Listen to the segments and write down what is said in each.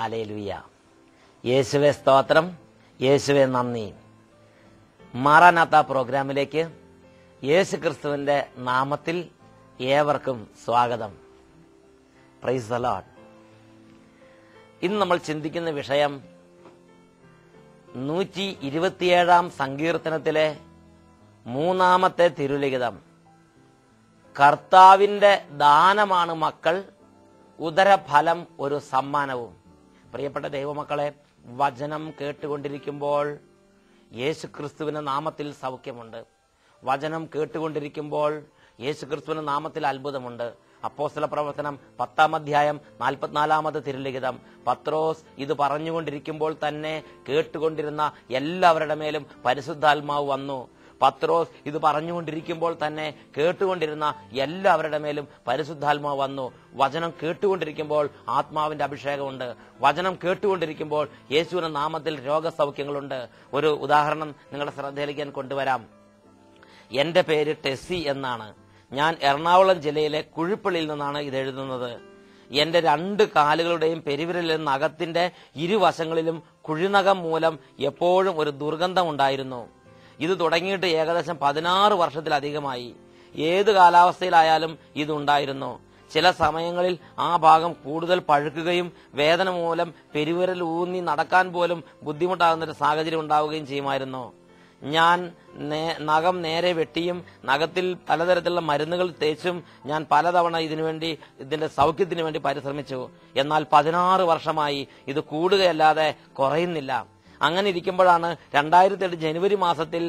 Hallelujah. യേശുവേ സ്തോത്രം, യേശുവേ നന്ദി. മാറാനാത്ത പ്രോഗ്രാമിലേക്ക് യേശു ക്രിസ്തുവിന്റെ നാമത്തിൽ ഏവർക്കും സ്വാഗതം. Price the Lord. ഇന്ന് നമ്മൾ ചിന്തിക്കുന്ന വിഷയം 127 സങ്കീർത്തനത്തിലെ 3-ാമത്തെ തിരുലിഖിതം. കർത്താവിന്റെ ദാനമാണ് മക്കൾ, ഉദരഫലം ഒരു സമ്മാനവും. പ്രിയപ്പെട്ട ദൈവമക്കളെ, വചനം കേട്ടുകൊണ്ടിരിക്കുമ്പോൾ യേശുക്രിസ്തുവിന്റെ നാമത്തിൽ സൗഖ്യമുണ്ട്. വചനം കേട്ടുകൊണ്ടിരിക്കുമ്പോൾ യേശുക്രിസ്തുവിന്റെ നാമത്തിൽ അത്ഭുതമുണ്ട്. അപ്പോസ്തല പ്രവർത്തനം 10-ാം അധ്യായം 44-ാമത് തിരുലിഖിതം. പത്രോസ് ഇത് പറഞ്ഞുകൊണ്ടിരിക്കുമ്പോൾ തന്നെ കേട്ടുകൊണ്ടിരുന്ന എല്ലാവരുടെ മേലും പരിശുദ്ധാത്മാവ് വന്നു. പത്രോസ് ഇത് പറഞ്ഞുകൊണ്ടിരിക്കുമ്പോൾ തന്നെ കേട്ടുകൊണ്ടിരുന്ന എല്ലാവരുടെ മേലും പരിശുദ്ധാത്മാവ് വന്നു. വചനം കേട്ടുകൊണ്ടിരിക്കുമ്പോൾ ആത്മാവിന്റെ അഭിഷേകമുണ്ട്. വചനം കേട്ടുകൊണ്ടിരിക്കുമ്പോൾ യേശുവിന്റെ നാമത്തിൽ രോഗസൗഖ്യങ്ങളുണ്ട്. ഒരു ഉദാഹരണം നിങ്ങളുടെ ശ്രദ്ധയിലേക്ക് ഞാൻ കൊണ്ടുവരാം. എന്റെ പേര് ടെസ്സി എന്നാണ്. ഞാൻ എറണാകുളം ജില്ലയിലെ കുഴിപ്പള്ളിയിൽ നിന്നാണ് ഇത് എഴുതുന്നത്. എന്റെ 2 കാലുകളുടെയും പെരുവിരലിൽ നഖത്തിന്റെ ഇരുവശങ്ങളിലും കുഴിനകം മൂലം എപ്പോഴും ഒരു ദുർഗന്ധം ഉണ്ടായിരുന്നു. ഇത് തുടങ്ങിയിട്ട് ഏകദേശം 16 വർഷത്തിലധികമായി. ഏത് കാലാവസ്ഥയിലായാലും ഇതുണ്ടായിരുന്നു. ചില സമയങ്ങളിൽ ആ ഭാഗം കൂടുതൽ പഴുക്കുകയും വേദന മൂലം പെരുവിരൽ ഊന്നി നടക്കാൻ പോലും ബുദ്ധിമുട്ടാകുന്നൊരു സാഹചര്യം ഉണ്ടാവുകയും ചെയ്യുമായിരുന്നു. ഞാൻ നഖം നേരെ വെട്ടിയും നഖത്തിൽ പലതരത്തിലുള്ള മരുന്നുകൾ തേച്ചും ഞാൻ പലതവണ ഇതിന്റെ സൗഖ്യത്തിന് വേണ്ടി പരിശ്രമിച്ചു. എന്നാൽ 16 വർഷമായി ഇത് കൂടുകയല്ലാതെ കുറയുന്നില്ല. അങ്ങനെ ഇരിക്കുമ്പോഴാണ് 2008 ജനുവരി മാസത്തിൽ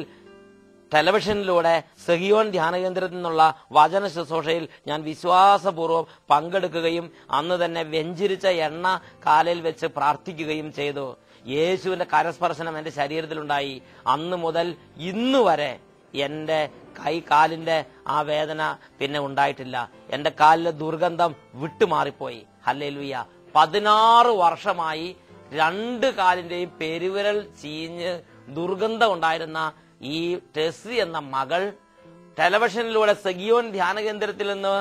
ടെലിവിഷനിലൂടെ സഹിയോൻ ധ്യാനകേന്ദ്രത്തിൽ നിന്നുള്ള വചന ശുശ്രൂഷയിൽ ഞാൻ വിശ്വാസപൂർവ്വം പങ്കെടുക്കുകയും അന്ന് തന്നെ വെഞ്ചിരിച്ച എണ്ണ കാലിൽ വെച്ച് പ്രാർത്ഥിക്കുകയും ചെയ്തു. യേശുവിന്റെ കരസ്പർശനം എന്റെ ശരീരത്തിലുണ്ടായി. അന്ന് മുതൽ ഇന്ന് വരെ എന്റെ കാലിന്റെ ആ വേദന പിന്നെ ഉണ്ടായിട്ടില്ല. എന്റെ കാലിലെ ദുർഗന്ധം വിട്ടുമാറിപ്പോയി. ഹല്ലേലൂയ. 16 വർഷമായി 2 കാലിന്റെയും പെരുവിരൽ ചീഞ്ഞ് ദുർഗന്ധം ഉണ്ടായിരുന്ന ഈ ടെസ്സി എന്ന മകൾ ടെലിവിഷനിലൂടെ സഗിയോൻ ധ്യാനകേന്ദ്രത്തിൽ നിന്ന്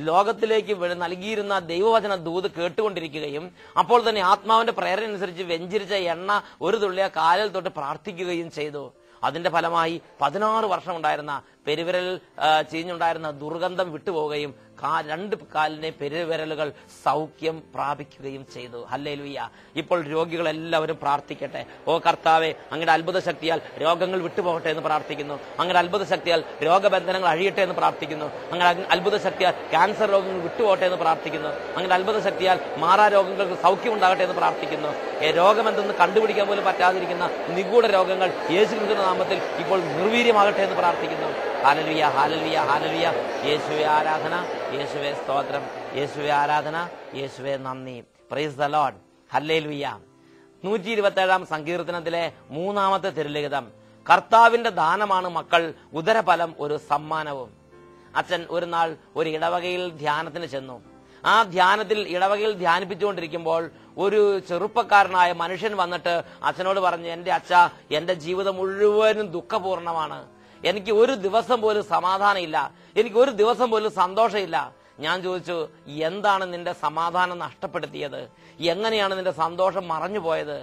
ലോകത്തിലേക്ക് നൽകിയിരുന്ന ദൈവവചന ദൂത് കേട്ടുകൊണ്ടിരിക്കുകയും അപ്പോൾ തന്നെ ആത്മാവിന്റെ പ്രേരണ അനുസരിച്ച് വെഞ്ചിരിച്ച എണ്ണ ഒരു തുള്ളിയ കാലിൽ തൊട്ട് പ്രാർത്ഥിക്കുകയും ചെയ്തു. അതിന്റെ ഫലമായി 16 വർഷം ഉണ്ടായിരുന്ന പെരുവിരൽ ചീഞ്ഞുണ്ടായിരുന്ന ദുർഗന്ധം വിട്ടുപോവുകയും 2 കാലിന്റെ പെരുവിരലുകൾ സൗഖ്യം പ്രാപിക്കുകയും ചെയ്തു. ഹല്ലേലൂയ. ഇപ്പോൾ രോഗികളെല്ലാവരും പ്രാർത്ഥിക്കട്ടെ. ഓ കർത്താവേ, അങ്ങയുടെ അത്ഭുത ശക്തിയാൽ രോഗങ്ങൾ വിട്ടുപോകട്ടെ എന്ന് പ്രാർത്ഥിക്കുന്നു. അങ്ങയുടെ അത്ഭുത ശക്തിയാൽ രോഗബന്ധനങ്ങൾ അഴിയട്ടെ എന്ന് പ്രാർത്ഥിക്കുന്നു. അങ്ങയുടെ അത്ഭുത ശക്തിയാൽ ക്യാൻസർ രോഗങ്ങൾ വിട്ടുപോകട്ടെ എന്ന് പ്രാർത്ഥിക്കുന്നു. അങ്ങയുടെ അത്ഭുത ശക്തിയാൽ മാറാ രോഗങ്ങൾക്ക് സൗഖ്യം ഉണ്ടാകട്ടെ എന്ന് പ്രാർത്ഥിക്കുന്നു. രോഗമെന്തെന്ന് കണ്ടുപിടിക്കാൻ പോലും പറ്റാതിരിക്കുന്ന നിഗൂഢ രോഗങ്ങൾ യേശുവിന്റെ നാമത്തിൽ ഇപ്പോൾ നിർവീര്യമാകട്ടെ എന്ന് പ്രാർത്ഥിക്കുന്നു. Hallelujah, hallelujah, hallelujah. യേശുവേ ആരാധന, യേശുവേ സ്തോത്രം, യേശുവേ ആരാധന, യേശുവേ നന്ദി. Price the Lord. ഹല്ലേലൂയ. 127 സങ്കീർത്തനത്തിലെ 3-ാമത്തെ തിരുലിഖിതം. കർത്താവിന്റെ ദാനമാണ് മക്കൾ, ഉദരഫലം ഒരു സമ്മാനവും. അച്ഛൻ ഒരു നാൾ ഒരു ഇടവകയിൽ ധ്യാനത്തിന് ചെന്നു. ആ ധ്യാനത്തിൽ ഇടവകയിൽ ധ്യാനിപ്പിച്ചുകൊണ്ടിരിക്കുമ്പോൾ ഒരു ചെറുപ്പക്കാരനായ മനുഷ്യൻ വന്നിട്ട് അച്ഛനോട് പറഞ്ഞു, എന്റെ അച്ഛ, എന്റെ ജീവിതം മുഴുവനും ദുഃഖപൂർണമാണ്. എനിക്ക് ഒരു ദിവസം പോലും സമാധാനമില്ല, എനിക്ക് ഒരു ദിവസം പോലും സന്തോഷമില്ല. ഞാൻ ചോദിച്ചു, എന്താണ് നിന്റെ സമാധാനം നഷ്ടപ്പെടുത്തിയത്? എങ്ങനെയാണ് നിന്റെ സന്തോഷം മറഞ്ഞു പോയത്?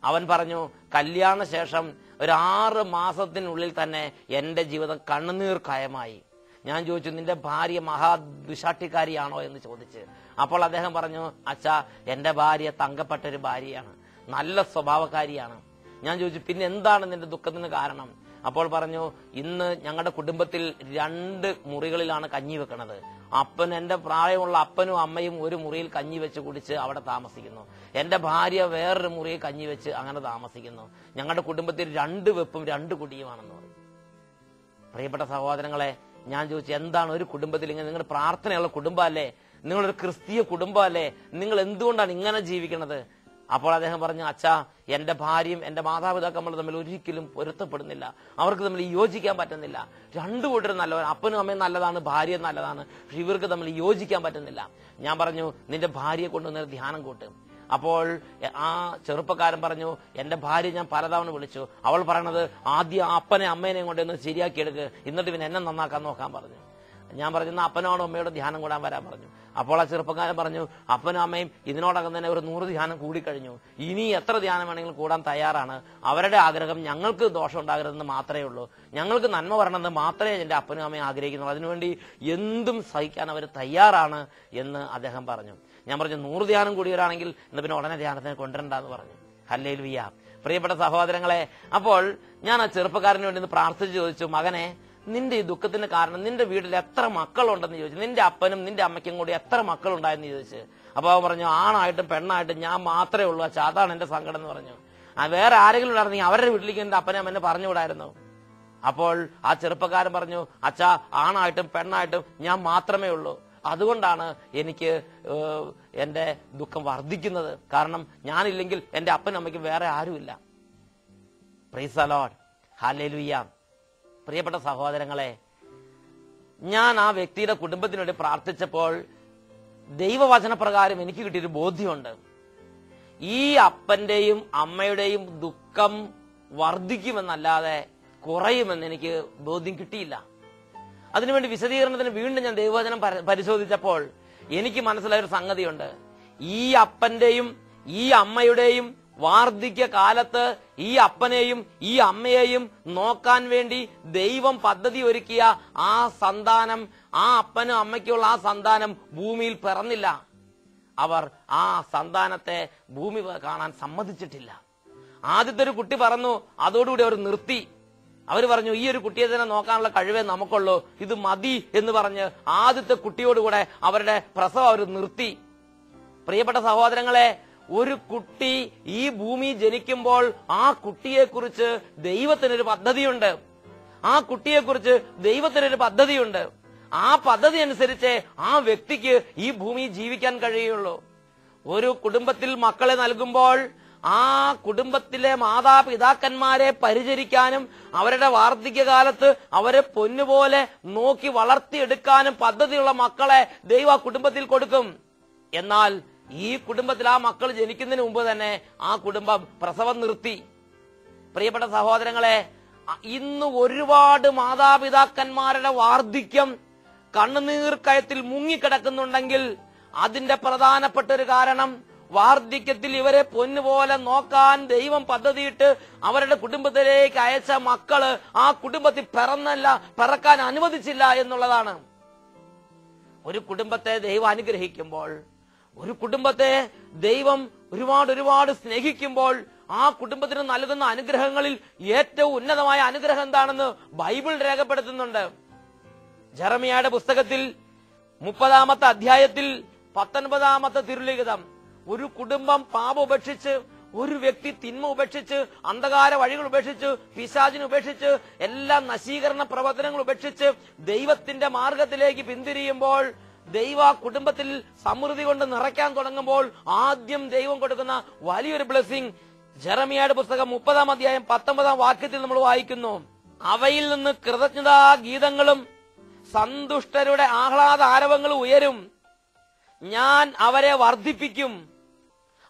അവൻ പറഞ്ഞു, കല്യാണ ശേഷം ഒരു 6 മാസത്തിനുള്ളിൽ തന്നെ എന്റെ ജീവിതം കണ്ണുനീർ കയമായി. ഞാൻ ചോദിച്ചു, നിന്റെ ഭാര്യ മഹാദുശാട്ടിക്കാരിയാണോ എന്ന് ചോദിച്ച്. അപ്പോൾ അദ്ദേഹം പറഞ്ഞു, അച്ഛാ, എന്റെ ഭാര്യ തങ്കപ്പെട്ടൊരു ഭാര്യയാണ്, നല്ല സ്വഭാവക്കാരിയാണ്. ഞാൻ ചോദിച്ചു, പിന്നെ എന്താണ് നിന്റെ ദുഃഖത്തിന് കാരണം? അപ്പോൾ പറഞ്ഞു, ഇന്ന് ഞങ്ങളുടെ കുടുംബത്തിൽ 2 മുറികളിലാണ് കഞ്ഞി വെക്കണത്. എന്റെ പ്രായമുള്ള അപ്പനും അമ്മയും ഒരു മുറിയിൽ കഞ്ഞി വെച്ച് കുടിച്ച് അവിടെ താമസിക്കുന്നു. എന്റെ ഭാര്യ വേറൊരു മുറിയിൽ കഞ്ഞി വെച്ച് അങ്ങനെ താമസിക്കുന്നു. ഞങ്ങളുടെ കുടുംബത്തിൽ 2 വെപ്പും 2 കുടിയുമാണെന്ന് പറയും. പ്രിയപ്പെട്ട സഹോദരങ്ങളെ, ഞാൻ ചോദിച്ചു, എന്താണ് ഒരു കുടുംബത്തിൽ ഇങ്ങനെ? നിങ്ങളുടെ പ്രാർത്ഥനയുള്ള കുടുംബമല്ലേ? നിങ്ങളൊരു ക്രിസ്തീയ കുടുംബമല്ലേ? നിങ്ങൾ എന്തുകൊണ്ടാണ് ഇങ്ങനെ ജീവിക്കുന്നത്? അപ്പോൾ അദ്ദേഹം പറഞ്ഞു, അച്ഛാ, എന്റെ ഭാര്യയും എന്റെ മാതാപിതാക്കളും തമ്മിൽ ഒരിക്കലും പൊരുത്തപ്പെടുന്നില്ല, അവർക്ക് തമ്മിൽ യോജിക്കാൻ പറ്റുന്നില്ല. 2 കൂട്ടരും നല്ലവരാണ്, അപ്പനും അമ്മയും നല്ലതാണ്, ഭാര്യ നല്ലതാണ്, പക്ഷെ ഇവർക്ക് തമ്മിൽ യോജിക്കാൻ പറ്റുന്നില്ല. ഞാൻ പറഞ്ഞു, നിന്റെ ഭാര്യയെ കൊണ്ടുവന്നൊരു ധ്യാനം കൂട്ടും. അപ്പോൾ ആ ചെറുപ്പക്കാരൻ പറഞ്ഞു, എന്റെ ഭാര്യ ഞാൻ പലതവണ വിളിച്ചു, അവൾ പറയണത് ആദ്യം അപ്പനെ അമ്മേനെയും കൊണ്ടൊന്ന് ശരിയാക്കി എടുക്ക്, എന്നിട്ട് പിന്നെ എന്നെ നന്നാക്കാൻ നോക്കാൻ പറഞ്ഞു. ഞാൻ പറഞ്ഞു, അപ്പനോടും അമ്മയോടും ധ്യാനം കൂടാൻ വരാൻ പറഞ്ഞു. അപ്പോൾ ആ ചെറുപ്പക്കാരൻ പറഞ്ഞു, അപ്പനും അമ്മയും ഇതിനോടകം തന്നെ ഒരു 100 ധ്യാനം കൂടിക്കഴിഞ്ഞു, ഇനി എത്ര ധ്യാനം വേണമെങ്കിലും കൂടാൻ തയ്യാറാണ്. അവരുടെ ആഗ്രഹം ഞങ്ങൾക്ക് ദോഷം ഉണ്ടാകരുതെന്ന് മാത്രമേ ഉള്ളൂ, ഞങ്ങൾക്ക് നന്മ വരണമെന്ന് മാത്രമേ എന്റെ അപ്പനും അമ്മയും ആഗ്രഹിക്കുന്നുള്ളൂ, അതിനുവേണ്ടി എന്തും സഹിക്കാൻ അവർ തയ്യാറാണ് എന്ന് അദ്ദേഹം പറഞ്ഞു. ഞാൻ പറഞ്ഞു, 100 ധ്യാനം കൂടിയവരാണെങ്കിൽ ഇന്ന് പിന്നെ ഉടനെ ധ്യാനത്തിന് കൊണ്ടുവരണ്ടെന്ന് പറഞ്ഞു. ഹല്ലേലൂയ. പ്രിയപ്പെട്ട സഹോദരങ്ങളെ, അപ്പോൾ ഞാൻ ആ ചെറുപ്പക്കാരന് വേണ്ടി ഒന്ന് പ്രാർത്ഥിച്ച് ചോദിച്ചു, മകനെ, നിന്റെ ഈ ദുഃഖത്തിന് കാരണം നിന്റെ വീട്ടിൽ എത്ര മക്കളുണ്ടെന്ന് ചോദിച്ചു. നിന്റെ അപ്പനും നിന്റെ അമ്മയ്ക്കും കൂടി എത്ര മക്കളുണ്ടായെന്ന് ചോദിച്ചു. അപ്പൊ അവൻ പറഞ്ഞു, ആണായിട്ടും പെണ്ണായിട്ടും ഞാൻ മാത്രമേ ഉള്ളൂ, അച്ഛാ, അതാണ് എന്റെ സങ്കടം എന്ന് പറഞ്ഞു. വേറെ ആരെങ്കിലും ഉണ്ടായിരുന്നെങ്കിൽ അവരുടെ വീട്ടിലേക്ക് എന്റെ അപ്പനെ അമ്മനെ പറഞ്ഞുകൂടായിരുന്നു. അപ്പോൾ ആ ചെറുപ്പക്കാരൻ പറഞ്ഞു, അച്ഛാ, ആണായിട്ടും പെണ്ണായിട്ടും ഞാൻ മാത്രമേ ഉള്ളൂ, അതുകൊണ്ടാണ് എനിക്ക് എന്റെ ദുഃഖം വർദ്ധിക്കുന്നത്, കാരണം ഞാനില്ലെങ്കിൽ എന്റെ അപ്പനും അമ്മയ്ക്കും വേറെ ആരുമില്ല. Price the Lord. ഹല്ലേലൂയ. പ്രിയപ്പെട്ട സഹോദരങ്ങളെ, ഞാൻ ആ വ്യക്തിയുടെ കുടുംബത്തിന് വേണ്ടി പ്രാർത്ഥിച്ചപ്പോൾ ദൈവവചനപ്രകാരം എനിക്ക് കിട്ടിയൊരു ബോധ്യമുണ്ട്. ഈ അപ്പന്റെയും അമ്മയുടെയും ദുഃഖം വർദ്ധിക്കുമെന്നല്ലാതെ കുറയുമെന്ന് എനിക്ക് ബോധ്യം കിട്ടിയില്ല. അതിനുവേണ്ടി വിശദീകരണത്തിന് വീണ്ടും ഞാൻ ദൈവവചനം പരിശോധിച്ചപ്പോൾ എനിക്ക് മനസ്സിലായൊരു സംഗതിയുണ്ട്. ഈ അപ്പന്റെയും ഈ അമ്മയുടെയും വാർദ്ധക്യ കാലത്ത് ഈ അപ്പനെയും ഈ അമ്മയെയും നോക്കാൻ വേണ്ടി ദൈവം പദ്ധതി ഒരുക്കിയ ആ സന്താനം, ആ അപ്പനും അമ്മയ്ക്കുള്ള ആ സന്താനം ഭൂമിയിൽ പിറന്നില്ല. അവർ ആ സന്താനത്തെ ഭൂമി കാണാൻ സമ്മതിച്ചിട്ടില്ല. ആദ്യത്തെ ഒരു കുട്ടി പറന്നു, അതോടുകൂടി അവർ നിർത്തി. അവർ പറഞ്ഞു, ഈ ഒരു കുട്ടിയെ തന്നെ നോക്കാനുള്ള കഴിവേ നമുക്കുള്ളൂ, ഇത് മതി എന്ന് പറഞ്ഞ് ആദ്യത്തെ കുട്ടിയോടുകൂടെ അവരുടെ പ്രസവം അവർ നിർത്തി. പ്രിയപ്പെട്ട സഹോദരങ്ങളെ, ഒരു കുട്ടി ഈ ഭൂമി ജനിക്കുമ്പോൾ ആ കുട്ടിയെക്കുറിച്ച് ദൈവത്തിനൊരു പദ്ധതിയുണ്ട്. ആ കുട്ടിയെക്കുറിച്ച് ദൈവത്തിനൊരു പദ്ധതിയുണ്ട്. ആ പദ്ധതി അനുസരിച്ച് ആ വ്യക്തിക്ക് ഈ ഭൂമി ജീവിക്കാൻ കഴിയുള്ളൂ. ഒരു കുടുംബത്തിൽ മക്കളെ നൽകുമ്പോൾ ആ കുടുംബത്തിലെ മാതാപിതാക്കന്മാരെ പരിചരിക്കാനും അവരുടെ വാർദ്ധക്യകാലത്ത് അവരെ പൊന്നുപോലെ നോക്കി വളർത്തിയെടുക്കാനും പദ്ധതിയുള്ള മക്കളെ ദൈവം ആ കുടുംബത്തിൽ കൊടുക്കും. എന്നാൽ ഈ കുടുംബത്തിൽ ആ മക്കൾ ജനിക്കുന്നതിന് മുമ്പ് തന്നെ ആ കുടുംബം പ്രസവം നിർത്തി. പ്രിയപ്പെട്ട സഹോദരങ്ങളെ, ഇന്ന് ഒരുപാട് മാതാപിതാക്കന്മാരുടെ വാർദ്ധക്യം കണ്ണുനീർക്കയത്തിൽ മുങ്ങിക്കിടക്കുന്നുണ്ടെങ്കിൽ അതിന്റെ പ്രധാനപ്പെട്ട ഒരു കാരണം വാർദ്ധക്യത്തിൽ ഇവരെ പൊന്നുപോലെ നോക്കാൻ ദൈവം പദ്ധതിയിട്ട് അവരുടെ കുടുംബത്തിലേക്ക് അയച്ച മക്കള് ആ കുടുംബത്തിൽ പിറക്കാൻ അനുവദിച്ചില്ല എന്നുള്ളതാണ്. ഒരു കുടുംബത്തെ ദൈവം അനുഗ്രഹിക്കുമ്പോൾ, ഒരു കുടുംബത്തെ ദൈവം ഒരുപാട് സ്നേഹിക്കുമ്പോൾ ആ കുടുംബത്തിന് നൽകുന്ന അനുഗ്രഹങ്ങളിൽ ഏറ്റവും ഉന്നതമായ അനുഗ്രഹം എന്താണെന്ന് ബൈബിൾ രേഖപ്പെടുത്തുന്നുണ്ട്. ജെറമിയായുടെ പുസ്തകത്തിൽ 30-ാമത്തെ അധ്യായത്തിൽ 19-ാമത്തെ തിരുലിഖിതം, ഒരു കുടുംബം പാപം ഉപേക്ഷിച്ച്, ഒരു വ്യക്തി തിന്മ ഉപേക്ഷിച്ച്, അന്ധകാര വഴികൾ ഉപേക്ഷിച്ച്, പിശാചിനെ ഉപേക്ഷിച്ച്, എല്ലാ നശീകരണ പ്രവർത്തനങ്ങൾ ഉപേക്ഷിച്ച് ദൈവത്തിന്റെ മാർഗത്തിലേക്ക് പിന്തിരിയുമ്പോൾ, ദൈവ കുടുംബത്തിൽ സമൃദ്ധി കൊണ്ട് നിറയ്ക്കാൻ തുടങ്ങുമ്പോൾ ആദ്യം ദൈവം കൊടുക്കുന്ന വലിയൊരു ബ്ലെസ്സിംഗ് ജെറമിയായുടെ പുസ്തകം 30-ാം അധ്യായം 19-ാം വാക്യത്തിൽ നമ്മൾ വായിക്കുന്നു. അവയിൽ നിന്ന് കൃതജ്ഞതാ ഗീതങ്ങളും സന്തുഷ്ടരുടെ ആഹ്ലാദ ആരവങ്ങളും ഉയരും. ഞാൻ അവരെ വർദ്ധിപ്പിക്കും,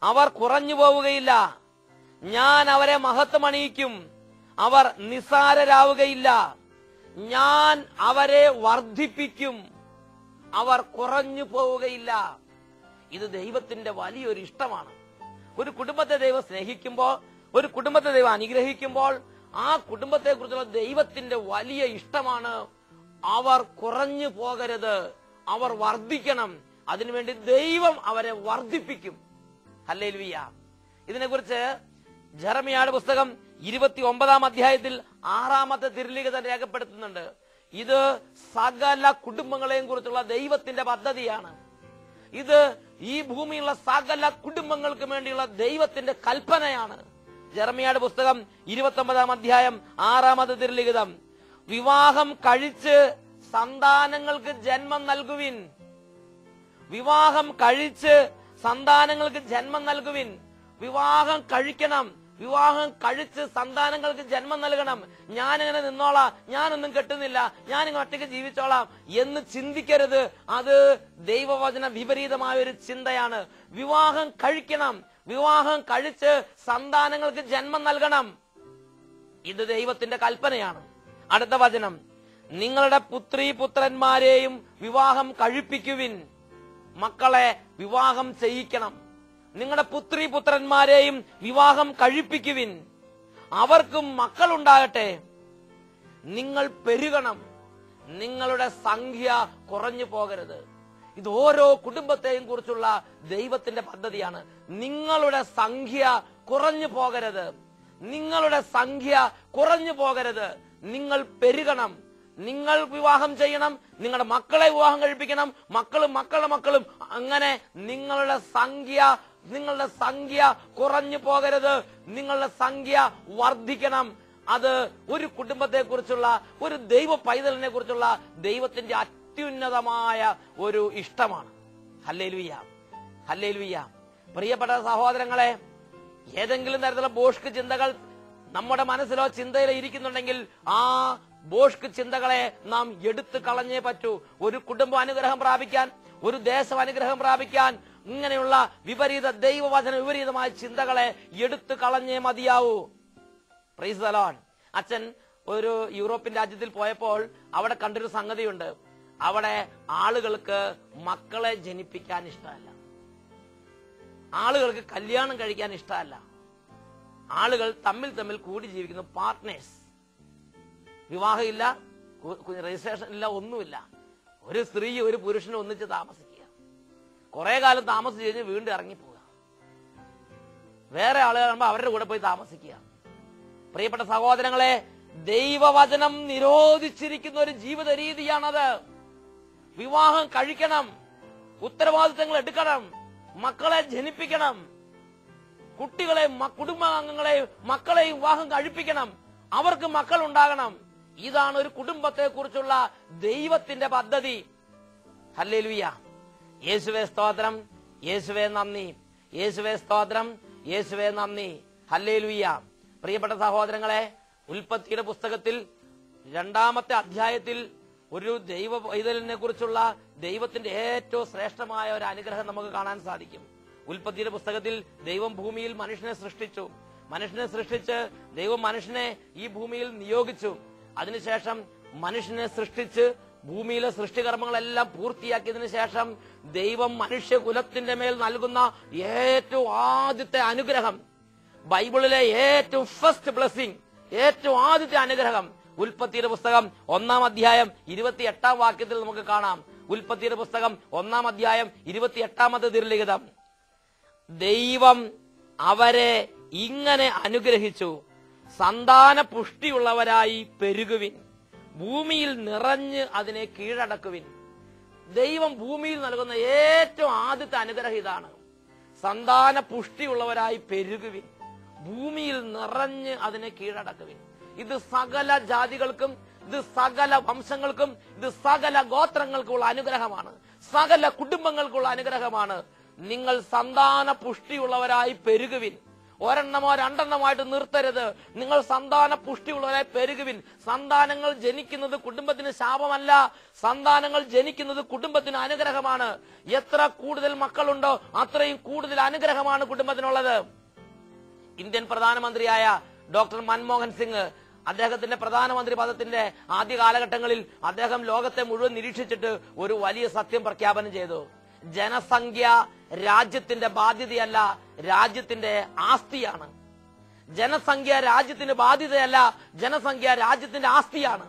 അവർ കുറഞ്ഞു പോവുകയില്ല. ഞാൻ അവരെ മഹത്വമണിയിക്കും, അവർ നിസ്സാരരാവുകയില്ല. ഞാൻ അവരെ വർദ്ധിപ്പിക്കും, അവർ കുറഞ്ഞു പോവുകയില്ല. ഇത് ദൈവത്തിന്റെ വലിയൊരു ഇഷ്ടമാണ്. ഒരു കുടുംബത്തെ ദൈവം സ്നേഹിക്കുമ്പോൾ, ഒരു കുടുംബത്തെ ദൈവം അനുഗ്രഹിക്കുമ്പോൾ ആ കുടുംബത്തെ കുറിച്ചുള്ള ദൈവത്തിന്റെ വലിയ ഇഷ്ടമാണ്. അവർ കുറഞ്ഞു പോകരുത്, അവർ വർദ്ധിക്കണം. അതിനുവേണ്ടി ദൈവം അവരെ വർദ്ധിപ്പിക്കും. ഹല്ലേലൂയ. ഇതിനെക്കുറിച്ച് ജെറമിയായുടെ പുസ്തകം 29-ാം അധ്യായത്തിൽ 6-ാമത്തെ തിരുലിഖിതം രേഖപ്പെടുത്തുന്നുണ്ട്. ഇത് സകല കുടുംബങ്ങളെയും കുറിച്ചുള്ള ദൈവത്തിന്റെ പദ്ധതിയാണ്. ഇത് ഈ ഭൂമിയിലുള്ള സകല കുടുംബങ്ങൾക്ക് വേണ്ടിയുള്ള ദൈവത്തിന്റെ കൽപ്പനയാണ്. ജെറമിയായുടെ പുസ്തകം 29-ാം അധ്യായം 6-ാമത്തെ തിരുലിഖിതം, വിവാഹം കഴിച്ച് സന്താനങ്ങൾക്ക് ജന്മം നൽകുവിൻ. വിവാഹം കഴിച്ച് സന്താനങ്ങൾക്ക് ജന്മം നൽകുവിൻ. വിവാഹം കഴിക്കണം, വിവാഹം കഴിച്ച് സന്താനങ്ങൾക്ക് ജന്മം നൽകണം. ഞാനിങ്ങനെ നിന്നോളാം, ഞാനൊന്നും കെട്ടുന്നില്ല, ഞാനിങ്ങനെ ഒറ്റയ്ക്ക് ജീവിച്ചോളാം എന്ന് ചിന്തിക്കരുത്. അത് ദൈവവചന വിപരീതമായ ഒരു ചിന്തയാണ്. വിവാഹം കഴിക്കണം, വിവാഹം കഴിച്ച് സന്താനങ്ങൾക്ക് ജന്മം നൽകണം. ഇത് ദൈവത്തിന്റെ കൽപ്പനയാണ്. അടുത്ത വചനം, നിങ്ങളുടെ പുത്രീ പുത്രന്മാരെയും വിവാഹം കഴിപ്പിക്കുവിൻ. മക്കളെ വിവാഹം ചെയ്യിക്കണം. നിങ്ങളുടെ പുത്രി പുത്രന്മാരെയും വിവാഹം കഴിപ്പിക്കുവിൻ. അവർക്കും മക്കളുണ്ടാകട്ടെ. നിങ്ങൾ പെരുകണം. നിങ്ങളുടെ സംഖ്യ കുറഞ്ഞു പോകരുത്. ഇത് ഓരോ കുടുംബത്തെയും കുറിച്ചുള്ള ദൈവത്തിന്റെ പദ്ധതിയാണ്. നിങ്ങളുടെ സംഖ്യ കുറഞ്ഞു പോകരുത്. നിങ്ങളുടെ സംഖ്യ കുറഞ്ഞു പോകരുത്. നിങ്ങൾ പെരുകണം. നിങ്ങൾ വിവാഹം ചെയ്യണം. നിങ്ങളുടെ മക്കളെ വിവാഹം കഴിപ്പിക്കണം. മക്കളും മക്കളുടെ മക്കളും. അങ്ങനെ നിങ്ങളുടെ സംഖ്യ കുറഞ്ഞു പോകരുത്. നിങ്ങളുടെ സംഖ്യ വർദ്ധിക്കണം. അത് ഒരു കുടുംബത്തെ കുറിച്ചുള്ള, ഒരു ദൈവ പൈതലിനെ കുറിച്ചുള്ള ദൈവത്തിന്റെ അത്യുന്നതമായ ഒരു ഇഷ്ടമാണ്. Hallelujah, hallelujah. പ്രിയപ്പെട്ട സഹോദരങ്ങളെ, ഏതെങ്കിലും തരത്തിലുള്ള ബോഷ്ക് ചിന്തകൾ നമ്മുടെ മനസ്സിലോ ചിന്തയിലോ ഇരിക്കുന്നുണ്ടെങ്കിൽ ആ ബോഷ്ക് ചിന്തകളെ നാം എടുത്തു കളഞ്ഞേ പറ്റൂ. ഒരു കുടുംബം അനുഗ്രഹം പ്രാപിക്കാൻ, ഒരു ദേശം അനുഗ്രഹം പ്രാപിക്കാൻ ഇങ്ങനെയുള്ള വിപരീത ദൈവവചന വിപരീതമായ ചിന്തകളെ എടുത്തു കളഞ്ഞേ മതിയാവൂ. Price the Lord. അച്ഛൻ ഒരു യൂറോപ്യൻ രാജ്യത്തിൽ പോയപ്പോൾ അവിടെ കണ്ടൊരു സംഗതിയുണ്ട്. അവിടെ ആളുകൾക്ക് മക്കളെ ജനിപ്പിക്കാൻ ഇഷ്ടമല്ല. ആളുകൾക്ക് കല്യാണം കഴിക്കാൻ ഇഷ്ടമല്ല. ആളുകൾ തമ്മിൽ കൂടി ജീവിക്കുന്ന പാർട്ട്നേഴ്സ്. വിവാഹമില്ല, രജിസ്ട്രേഷൻ ഇല്ല, ഒന്നുമില്ല. ഒരു സ്ത്രീ ഒരു പുരുഷനും ഒന്നിച്ച് താമസിക്കുക. കുറെ കാലം താമസിച്ച് കഴിഞ്ഞ് വീണ്ടും ഇറങ്ങിപ്പോവുക. വേറെ ആളുകൾ കാണുമ്പോൾ അവരുടെ കൂടെ പോയി താമസിക്കുക. പ്രിയപ്പെട്ട സഹോദരങ്ങളെ, ദൈവവചനം നിരോധിച്ചിരിക്കുന്ന ഒരു ജീവിത രീതിയാണത്. വിവാഹം കഴിക്കണം, ഉത്തരവാദിത്തങ്ങൾ എടുക്കണം, മക്കളെ ജനിപ്പിക്കണം, കുട്ടികളെ, കുടുംബാംഗങ്ങളെ, മക്കളെയും വിവാഹം കഴിപ്പിക്കണം, അവർക്ക് മക്കൾ ഉണ്ടാകണം. ഇതാണ് ഒരു കുടുംബത്തെ കുറിച്ചുള്ള ദൈവത്തിന്റെ പദ്ധതി. ഹല്ലേലൂയ. യേശുവേ സ്തോത്രം, യേശുവേ നന്ദി, യേശുവേ സ്തോത്രം, യേശുവേ നന്ദി. ഹല്ലേലൂയ. പ്രിയപ്പെട്ട സഹോദരങ്ങളെ, ഉൽപ്പത്തിയുടെ പുസ്തകത്തിൽ 2-ാമത്തെ അധ്യായത്തിൽ ഒരു ദൈവ പൈതലിനെ കുറിച്ചുള്ള ദൈവത്തിന്റെ ഏറ്റവും ശ്രേഷ്ഠമായ ഒരു അനുഗ്രഹം നമുക്ക് കാണാൻ സാധിക്കും. ഉൽപ്പത്തിയുടെ പുസ്തകത്തിൽ ദൈവം ഭൂമിയിൽ മനുഷ്യനെ സൃഷ്ടിച്ചു. മനുഷ്യനെ സൃഷ്ടിച്ച് ദൈവം മനുഷ്യനെ ഈ ഭൂമിയിൽ നിയോഗിച്ചു. അതിനുശേഷം മനുഷ്യനെ സൃഷ്ടിച്ച് ഭൂമിയിലെ സൃഷ്ടികർമ്മങ്ങളെല്ലാം പൂർത്തിയാക്കിയതിനു ശേഷം ദൈവം മനുഷ്യകുലത്തിന്റെ മേൽ നൽകുന്ന ഏറ്റവും ആദ്യത്തെ അനുഗ്രഹം, ബൈബിളിലെ ഏറ്റവും ഫസ്റ്റ് ബ്ലെസ്സിംഗ്, ഏറ്റവും ആദ്യത്തെ അനുഗ്രഹം ഉൽപ്പത്തിയുടെ പുസ്തകം 1-ാം അധ്യായം 28-ാം വാക്യത്തിൽ നമുക്ക് കാണാം. ഉൽപ്പത്തിയുടെ പുസ്തകം 1-ാം അധ്യായം 28-ാമത്തെ തിരുലിഖിതം. ദൈവം അവരെ ഇങ്ങനെ അനുഗ്രഹിച്ചു: സന്താന പുഷ്ടിയുള്ളവരായി പെരുകുവിൻ, ഭൂമിയിൽ നിറഞ്ഞ് അതിനെ കീഴടക്കുവിൻ. ദൈവം ഭൂമിയിൽ നൽകുന്ന ഏറ്റവും ആദ്യത്തെ അനുഗ്രഹം ഇതാണ്: സന്താന പുഷ്ടിയുള്ളവരായി പെരുകുവിൻ, ഭൂമിയിൽ നിറഞ്ഞ് അതിനെ കീഴടക്കുവിൻ. ഇത് സകല ജാതികൾക്കും, ഇത് സകല വംശങ്ങൾക്കും, ഇത് സകല ഗോത്രങ്ങൾക്കുള്ള അനുഗ്രഹമാണ്, സകല കുടുംബങ്ങൾക്കുള്ള അനുഗ്രഹമാണ്. നിങ്ങൾ സന്താന പുഷ്ടിയുള്ളവരായി പെരുകുവിൻ. ഒരെണ്ണമോ രണ്ടെണ്ണമായിട്ട് നിർത്തരുത്. നിങ്ങൾ സന്താന പുഷ്ടിയുള്ളവരായി പെരുകുവിൻ. സന്താനങ്ങൾ ജനിക്കുന്നത് കുടുംബത്തിന് ശാപമല്ല, സന്താനങ്ങൾ ജനിക്കുന്നത് കുടുംബത്തിന് അനുഗ്രഹമാണ്. എത്ര കൂടുതൽ മക്കളുണ്ടോ അത്രയും കൂടുതൽ അനുഗ്രഹമാണ് കുടുംബത്തിനുള്ളത്. ഇന്ത്യൻ പ്രധാനമന്ത്രിയായ ഡോക്ടർ മൻമോഹൻ സിംഗ് അദ്ദേഹത്തിന്റെ പ്രധാനമന്ത്രി പദത്തിന്റെ ആദ്യ കാലഘട്ടങ്ങളിൽ അദ്ദേഹം ലോകത്തെ മുഴുവൻ നിരീക്ഷിച്ചിട്ട് ഒരു വലിയ സത്യം പ്രഖ്യാപനം ചെയ്തു: ജനസംഖ്യ രാജ്യത്തിന്റെ ബാധ്യതയല്ല, രാജ്യത്തിന്റെ ആസ്തിയാണ്. ജനസംഖ്യ രാജ്യത്തിന്റെ ബാധ്യതയല്ല, ജനസംഖ്യ രാജ്യത്തിന്റെ ആസ്തിയാണ്.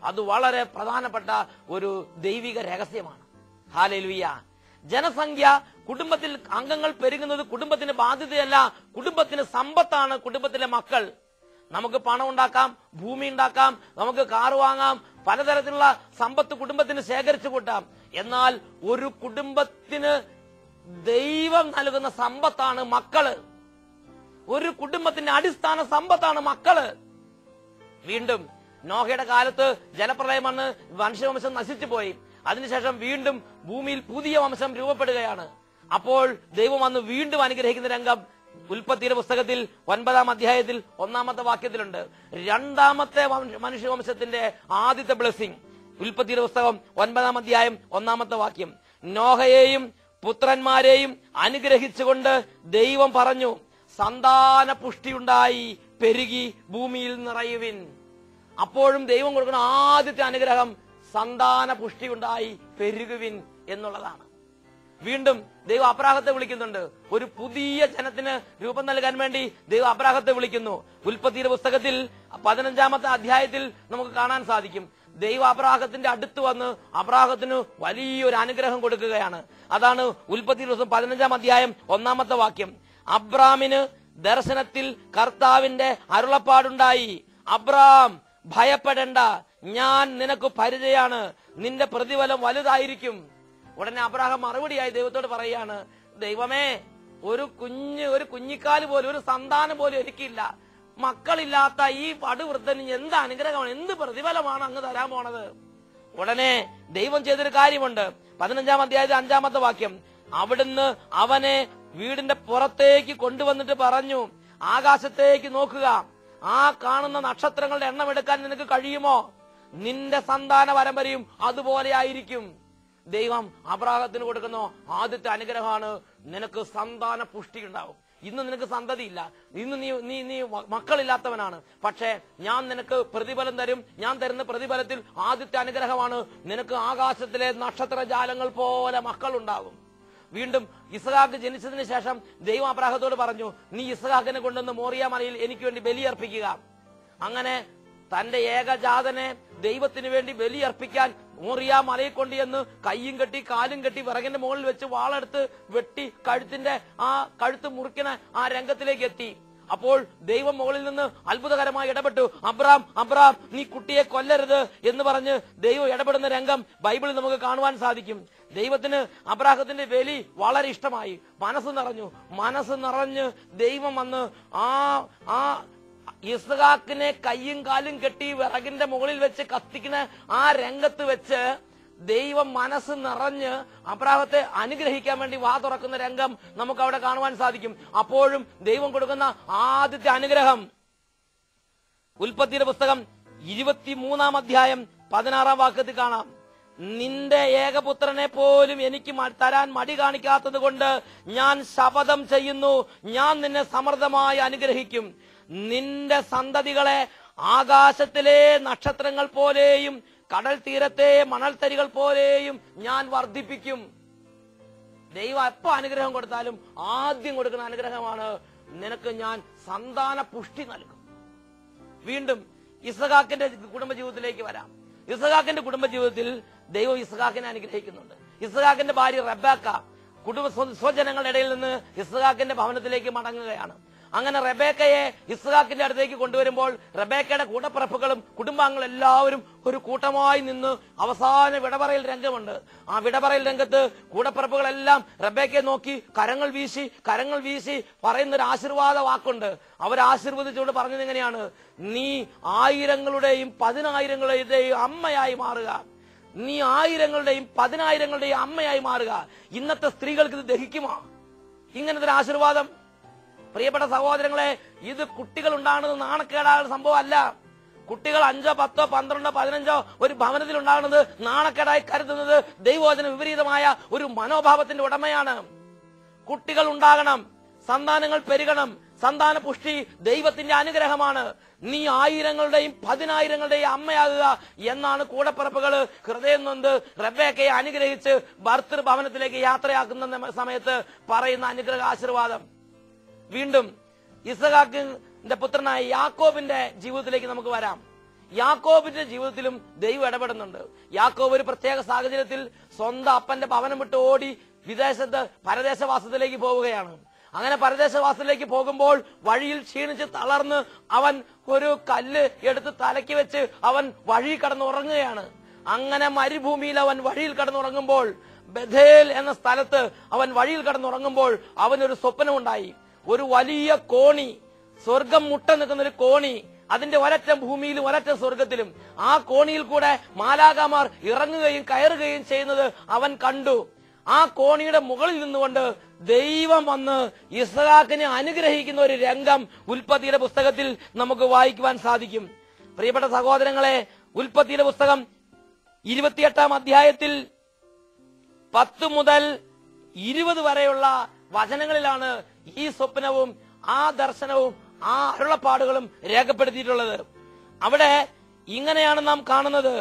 അത് വളരെ പ്രധാനപ്പെട്ട ഒരു ദൈവിക രഹസ്യമാണ്. ഹല്ലേലൂയ. ജനസംഖ്യ, കുടുംബത്തിൽ അംഗങ്ങൾ പെരുകുന്നത് കുടുംബത്തിന് ബാധ്യതയല്ല, കുടുംബത്തിന് സമ്പത്താണ്. കുടുംബത്തിലെ മക്കൾ, നമുക്ക് പണം ഉണ്ടാക്കാം, ഭൂമി ഉണ്ടാക്കാം, നമുക്ക് കാറ് വാങ്ങാം, പലതരത്തിലുള്ള സമ്പത്ത് കുടുംബത്തിന് ശേഖരിച്ചു കൂട്ടാം. എന്നാൽ ഒരു കുടുംബത്തിന് ദൈവം നൽകുന്ന സമ്പത്താണ് മക്കള്. ഒരു കുടുംബത്തിന്റെ അടിസ്ഥാന സമ്പത്താണ് മക്കള്. വീണ്ടും നോഹയുടെ കാലത്ത് ജലപ്രളയം വന്ന് വംശവംശം നശിച്ചു പോയി. അതിനുശേഷം വീണ്ടും ഭൂമിയിൽ പുതിയ വംശം രൂപപ്പെടുകയാണ്. അപ്പോൾ ദൈവം വന്ന് വീണ്ടും അനുഗ്രഹിക്കുന്ന രംഗം ഉൽപ്പത്തിയുടെ പുസ്തകത്തിൽ 9-ാം അധ്യായത്തിൽ 1-ാമത്തെ വാക്യത്തിലുണ്ട്. 2-ാമത്തെ മനുഷ്യവംശത്തിന്റെ ആദ്യത്തെ ബ്ലെസ്സിംഗ്. ഉൽപ്പത്തിയുടെ പുസ്തകം 9-ാം അധ്യായം 1-ാമത്തെ വാക്യം: നോഹയെയും പുത്രന്മാരെയും അനുഗ്രഹിച്ചുകൊണ്ട് ദൈവം പറഞ്ഞു, സന്താന പുഷ്ടിയുണ്ടായി പെരുകി ഭൂമിയിൽ നിറയുവിൻ. അപ്പോഴും ദൈവം കൊടുക്കുന്ന ആദ്യത്തെ അനുഗ്രഹം സന്താന പുഷ്ടിയുണ്ടായി പെരുകുവിൻ എന്നുള്ളതാണ്. വീണ്ടും ദൈവം അബ്രാഹത്തെ വിളിക്കുന്നുണ്ട്. ഒരു പുതിയ ജനത്തിന് രൂപം നൽകാൻ വേണ്ടി ദൈവം അബ്രാഹത്തെ വിളിക്കുന്നു. ഉൽപ്പത്തിയുടെ പുസ്തകത്തിൽ 15-ാമത്തെ അധ്യായത്തിൽ നമുക്ക് കാണാൻ സാധിക്കും. ദൈവം അബ്രാഹത്തിന്റെ അടുത്ത് വന്ന് അബ്രാഹത്തിന് വലിയൊരു അനുഗ്രഹം കൊടുക്കുകയാണ്. അതാണ് ഉൽപ്പത്തിയുടെ പുസ്തകം 15-ാം അധ്യായം 1-ാമത്തെ വാക്യം. അബ്രാമിന് ദർശനത്തിൽ കർത്താവിന്റെ അരുളപ്പാടുണ്ടായി, അബ്രാം ഭയപ്പെടേണ്ട, ഞാൻ നിനക്ക് പരിചയാണ്, നിന്റെ പ്രതിഫലം വലുതായിരിക്കും. ഉടനെ അബ്രാഹാം മറുപടിയായി ദൈവത്തോട് പറയാണ്, ദൈവമേ, ഒരു കുഞ്ഞിക്കാല് പോലും, ഒരു സന്താനം പോലും എനിക്കില്ല. മക്കളില്ലാത്ത ഈ പടുവൃദ്ധന് എന്ത് അനുഗ്രഹമാണ്, എന്ത് പ്രതിഫലമാണ് അങ്ങ് തരാൻ പോണത്? ഉടനെ ദൈവം ചെയ്തൊരു കാര്യമുണ്ട്. 15-ാം അധ്യായത്തിൽ 5-ാമത്തെ വാക്യം. അവിടുന്ന് അവനെ വീടിന്റെ പുറത്തേക്ക് കൊണ്ടുവന്നിട്ട് പറഞ്ഞു, ആകാശത്തേക്ക് നോക്കുക, ആ കാണുന്ന നക്ഷത്രങ്ങളുടെ എണ്ണം എടുക്കാൻ നിനക്ക് കഴിയുമോ? നിന്റെ സന്താന പരമ്പരയും അതുപോലെ ആയിരിക്കും. ദൈവം അബ്രാഹത്തിന് കൊടുക്കുന്ന ആദ്യത്തെ അനുഗ്രഹമാണ്, നിനക്ക് സന്താന പുഷ്ടി ഉണ്ടാവും. ഇന്ന് നിനക്ക് സന്തതിയില്ല, ഇന്ന് നീ മക്കളില്ലാത്തവനാണ്, പക്ഷേ ഞാൻ നിനക്ക് പ്രതിഫലം തരും. ഞാൻ തരുന്ന പ്രതിഫലത്തിൽ ആദ്യത്തെ അനുഗ്രഹമാണ്, നിനക്ക് ആകാശത്തിലെ നക്ഷത്രജാലങ്ങൾ പോലെ മക്കളുണ്ടാകും. വീണ്ടും ഇസ്ഹാക്ക് ജനിച്ചതിന് ശേഷം ദൈവം അബ്രാഹത്തോട് പറഞ്ഞു, നീ ഇസ്ഹാക്കിനെ കൊണ്ടുവന്ന് മോറിയ മലയിൽ എനിക്ക് വേണ്ടി ബലിയർപ്പിക്കുക. അങ്ങനെ തന്റെ ഏകജാതനെ ദൈവത്തിന് വേണ്ടി ബലിയർപ്പിക്കാൻ മോറിയ മലയിൽ കൊണ്ടുചെന്ന് കയ്യും കെട്ടി കാലും കെട്ടി വിറകിന്റെ മുകളിൽ വെച്ച് വാളെടുത്ത് വെട്ടി കഴുത്ത് മുറിക്കുന്ന ആ രംഗത്തിലേക്ക് എത്തി. അപ്പോൾ ദൈവം മുകളിൽ നിന്ന് അത്ഭുതകരമായി ഇടപെട്ടു. അബ്രാം, നീ കുട്ടിയെ കൊല്ലരുത് എന്ന് പറഞ്ഞ് ദൈവം ഇടപെടുന്ന രംഗം ബൈബിളിൽ നമുക്ക് കാണുവാൻ സാധിക്കും. ദൈവത്തിന് അബ്രാഹത്തിന്റെ ബലി വളരെ ഇഷ്ടമായി. മനസ്സ് നിറഞ്ഞ് ദൈവം വന്ന് ആ ഇസ്ഹാക്കിനെ കയ്യും കാലും കെട്ടി വിറകിന്റെ മുകളിൽ വെച്ച് കത്തിക്കുന്ന ആ രംഗത്ത് വെച്ച് ദൈവം മനസ്സ് നിറഞ്ഞ് അബ്രാഹത്തെ അനുഗ്രഹിക്കാൻ വേണ്ടി വാ തുറക്കുന്ന രംഗം നമുക്ക് അവിടെ കാണുവാൻ സാധിക്കും. അപ്പോഴും ദൈവം കൊടുക്കുന്ന ആദ്യത്തെ അനുഗ്രഹം ഉൽപ്പത്തിയുടെ പുസ്തകം 23-ാം അധ്യായം 16-ാം വാക്യത്തിൽ കാണാം. നിന്റെ ഏകപുത്രനെ പോലും എനിക്ക് തരാൻ മടി കാണിക്കാത്തത് കൊണ്ട് ഞാൻ ശപഥം ചെയ്യുന്നു, ഞാൻ നിന്നെ സമൃദ്ധമായി അനുഗ്രഹിക്കും. നിന്റെ സന്തതികളെ ആകാശത്തിലെ നക്ഷത്രങ്ങൾ പോലെയും കടൽ തീരത്തെ മണൽത്തരികൾ പോലെയും ഞാൻ വർദ്ധിപ്പിക്കും. ദൈവം എപ്പോ അനുഗ്രഹം കൊടുത്താലും ആദ്യം കൊടുക്കുന്ന അനുഗ്രഹമാണ്, നിനക്ക് ഞാൻ സന്താന പുഷ്ടി നൽകും. വീണ്ടും ഇസ്ഹാക്കിന്റെ കുടുംബജീവിതത്തിലേക്ക് വരാം. ഇസ്ഹാക്കിന്റെ കുടുംബജീവിതത്തിൽ ദൈവം ഇസ്ഹാക്കിനെ അനുഗ്രഹിക്കുന്നുണ്ട്. ഇസ്ഹാക്കിന്റെ ഭാര്യ റെബേക്ക സ്വജനങ്ങളുടെ ഇടയിൽ നിന്ന് ഇസ്ഹാക്കിന്റെ ഭവനത്തിലേക്ക് മടങ്ങുകയാണ്. അങ്ങനെ റെബേക്കയെ ഇസ്ഹാക്കിന്റെ അടുത്തേക്ക് കൊണ്ടുവരുമ്പോൾ റെബേക്കയുടെ കൂടപ്പിറപ്പുകളും കുടുംബാംഗങ്ങളും എല്ലാവരും ഒരു കൂട്ടമായി നിന്ന് അവസാന വിടപറയൽ രംഗമുണ്ട്. ആ വിടപറയൽ രംഗത്ത് കൂടപ്പിറപ്പുകളെല്ലാം റെബേക്കയെ നോക്കി കരങ്ങൾ വീശി പറയുന്നൊരു ആശീർവാദ വാക്കുണ്ട്. അവരാശീർവദിച്ചുകൊണ്ട് പറഞ്ഞത് എങ്ങനെയാണ്? നീ ആയിരങ്ങളുടെയും 10,000-ങ്ങളുടെയും അമ്മയായി മാറുക. നീ 1000-ങ്ങളുടെയും 10,000-ങ്ങളുടെയും അമ്മയായി മാറുക. ഇന്നത്തെ സ്ത്രീകൾക്ക് ഇത് ദഹിക്കുമോ ഇങ്ങനത്തെ ഒരു ആശീർവാദം? പ്രിയപ്പെട്ട സഹോദരങ്ങളെ, ഇത് കുട്ടികൾ ഉണ്ടാകുന്നത് നാണക്കേടായ സംഭവമല്ല. കുട്ടികൾ 5, 10, 12, 15 ഒരു ഭവനത്തിൽ ഉണ്ടാകുന്നത് നാണക്കേടായി കരുതുന്നത് ദൈവവചന വിപരീതമായ ഒരു മനോഭാവത്തിന്റെ ഉടമയാണ്. കുട്ടികൾ ഉണ്ടാകണം, സന്താനങ്ങൾ പെരുകണം. സന്താന പുഷ്ടി ദൈവത്തിന്റെ അനുഗ്രഹമാണ്. നീ 1000-ങ്ങളുടെയും 10,000-ങ്ങളുടെയും അമ്മയാകുക എന്നാണ് കൂടപ്പിറപ്പുകൾ ഹൃദയം നൊന്ത് റെബേക്കയെ അനുഗ്രഹിച്ച് ഭർതൃഭവനത്തിലേക്ക് യാത്രയാക്കുന്ന സമയത്ത് പറയുന്ന അനുഗ്രഹ ആശീർവാദം. വീണ്ടും ഇസ്ഹാക്കിന്റെ പുത്രനായ യാക്കോബിന്റെ ജീവിതത്തിലേക്ക് നമുക്ക് വരാം. യാക്കോബിന്റെ ജീവിതത്തിലും ദൈവം ഇടപെടുന്നുണ്ട്. യാക്കോബ് ഒരു പ്രത്യേക സാഹചര്യത്തിൽ സ്വന്തം അപ്പന്റെ ഭവനം വിട്ട് ഓടി വിദേശത്ത് പരദേശവാസത്തിലേക്ക് പോവുകയാണ്. അങ്ങനെ പരദേശവാസത്തിലേക്ക് പോകുമ്പോൾ വഴിയിൽ ക്ഷീണിച്ച് തളർന്ന് അവൻ ഒരു കല്ല് എടുത്ത് തലയ്ക്ക് വെച്ച് അവൻ വഴി കടന്നുറങ്ങുകയാണ്. അങ്ങനെ മരുഭൂമിയിൽ അവൻ വഴിയിൽ കടന്നുറങ്ങുമ്പോൾ, ബഥേൽ എന്ന സ്ഥലത്ത് അവൻ വഴിയിൽ കടന്നുറങ്ങുമ്പോൾ അവനൊരു സ്വപ്നമുണ്ടായി. ഒരു വലിയ കോണി, സ്വർഗം മുട്ട നിൽക്കുന്ന ഒരു കോണി, അതിന്റെ ഒരറ്റം ഭൂമിയിലും ഒരറ്റം സ്വർഗത്തിലും. ആ കോണിയിൽ കൂടെ മാലാഖമാർ ഇറങ്ങുകയും കയറുകയും ചെയ്യുന്നത് അവൻ കണ്ടു. ആ കോണിയുടെ മുകളിൽ നിന്നുകൊണ്ട് ദൈവം വന്ന് ഇസ്ഹാക്കിനെ അനുഗ്രഹിക്കുന്ന ഒരു രംഗം ഉൽപ്പത്തിയുടെ പുസ്തകത്തിൽ നമുക്ക് വായിക്കുവാൻ സാധിക്കും. പ്രിയപ്പെട്ട സഹോദരങ്ങളെ, ഉൽപ്പത്തിയുടെ പുസ്തകം 28-ാം അധ്യായത്തിൽ 10 മുതൽ 20 വരെയുള്ള വചനങ്ങളിലാണ് ഈ സ്വപ്നവും ആ ദർശനവും ആ അരുളപ്പാടുകളും രേഖപ്പെടുത്തിയിട്ടുള്ളത്. അവിടെ ഇങ്ങനെയാണ് നാം കാണുന്നത്.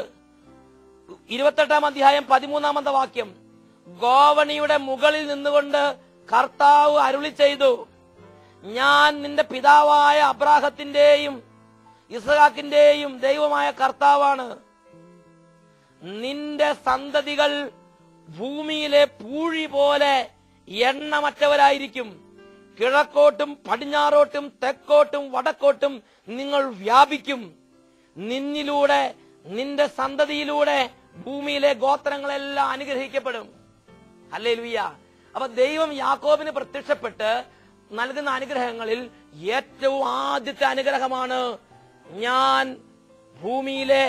28-ാം അധ്യായം 13-ാമത്തെ വാക്യം. ഗോവണിയുടെ മുകളിൽ നിന്നുകൊണ്ട് കർത്താവ് അരുളി ചെയ്തു, ഞാൻ നിന്റെ പിതാവായ അബ്രാഹത്തിന്റെയും ഇസ്ഹാക്കിന്റെയും ദൈവമായ കർത്താവാണ്. നിന്റെ സന്തതികൾ ഭൂമിയിലെ പൂഴി പോലെ എണ്ണമറ്റവരായിരിക്കും. കിഴക്കോട്ടും പടിഞ്ഞാറോട്ടും തെക്കോട്ടും വടക്കോട്ടും നിങ്ങൾ വ്യാപിക്കും. നിന്നിലൂടെ നിന്റെ സന്തതിയിലൂടെ ഭൂമിയിലെ ഗോത്രങ്ങളെല്ലാം അനുഗ്രഹിക്കപ്പെടും. ഹല്ലേലൂയ. അപ്പൊ ദൈവം യാക്കോബിന് പ്രത്യക്ഷപ്പെട്ട് നൽകുന്ന അനുഗ്രഹങ്ങളിൽ ഏറ്റവും ആദ്യത്തെ അനുഗ്രഹമാണ്, ഞാൻ ഭൂമിയിലെ